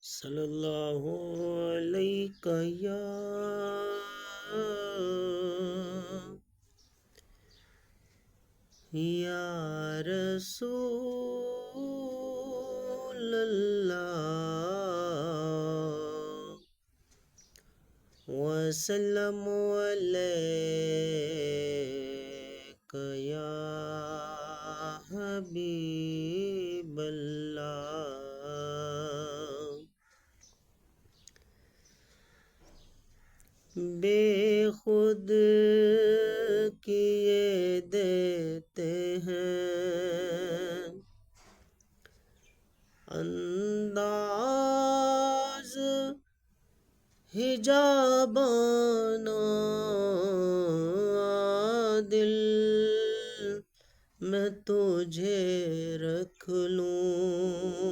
صلی اللہ علیہ یا رسول اللہ وسلم علیک یا حبیب اللہ. بے خود کیے دیتے ہیں انداز حجابانہ، دل میں تجھے رکھ لوں